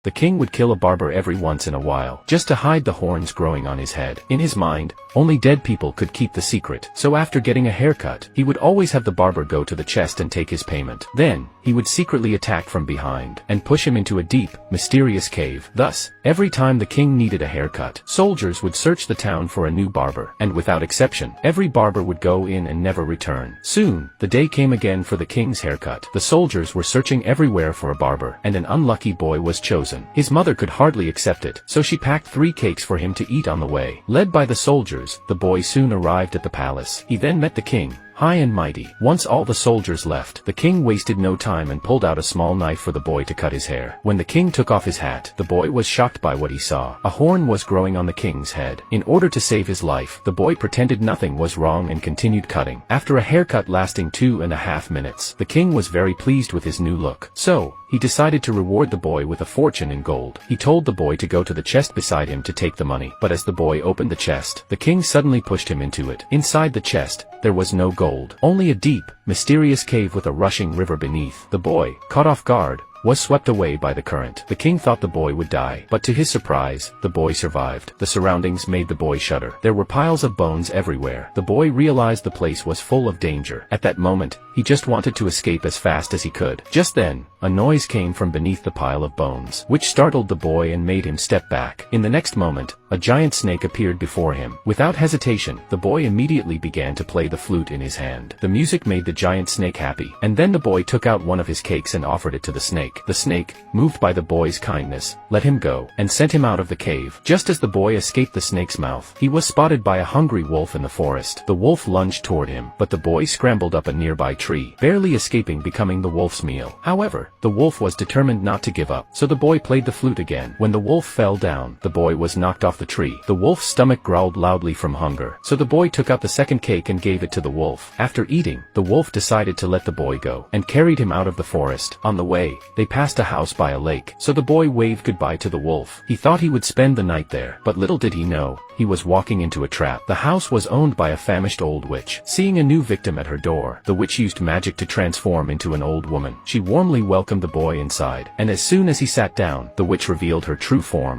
The king would kill a barber every once in a while, just to hide the horns growing on his head. In his mind, only dead people could keep the secret. So after getting a haircut, he would always have the barber go to the chest and take his payment. Then, he would secretly attack from behind, and push him into a deep, mysterious cave. Thus, every time the king needed a haircut, soldiers would search the town for a new barber, and without exception, every barber would go in and never return. Soon, the day came again for the king's haircut. The soldiers were searching everywhere for a barber, and an unlucky boy was chosen. His mother could hardly accept it, so she packed 3 cakes for him to eat on the way. Led by the soldiers, the boy soon arrived at the palace. He then met the king, high and mighty. Once all the soldiers left, the king wasted no time and pulled out a small knife for the boy to cut his hair. When the king took off his hat, the boy was shocked by what he saw. A horn was growing on the king's head. In order to save his life, the boy pretended nothing was wrong and continued cutting. After a haircut lasting 2.5 minutes, the king was very pleased with his new look. So, he decided to reward the boy with a fortune in gold. He told the boy to go to the chest beside him to take the money. But as the boy opened the chest, the king suddenly pushed him into it. Inside the chest, there was no gold, only a deep, mysterious cave with a rushing river beneath. The boy, caught off guard, was swept away by the current. The king thought the boy would die, but to his surprise, the boy survived. The surroundings made the boy shudder. There were piles of bones everywhere. The boy realized the place was full of danger. At that moment, he just wanted to escape as fast as he could. Just then, a noise came from beneath the pile of bones, which startled the boy and made him step back. In the next moment, a giant snake appeared before him. Without hesitation, the boy immediately began to play the flute in his hand. The music made the giant snake happy, and then the boy took out one of his cakes and offered it to the snake. The snake, moved by the boy's kindness, let him go, and sent him out of the cave. Just as the boy escaped the snake's mouth, he was spotted by a hungry wolf in the forest. The wolf lunged toward him, but the boy scrambled up a nearby tree, barely escaping becoming the wolf's meal. However, the wolf was determined not to give up, so the boy played the flute again. When the wolf fell down, the boy was knocked off the tree. The wolf's stomach growled loudly from hunger, so the boy took out the second cake and gave it to the wolf. After eating, the wolf decided to let the boy go, and carried him out of the forest. On the way, they passed a house by a lake, so the boy waved goodbye to the wolf. He thought he would spend the night there, but little did he know, he was walking into a trap. The house was owned by a famished old witch. Seeing a new victim at her door, the witch used magic to transform into an old woman. She warmly welcomed the boy inside, and as soon as he sat down, the witch revealed her true form.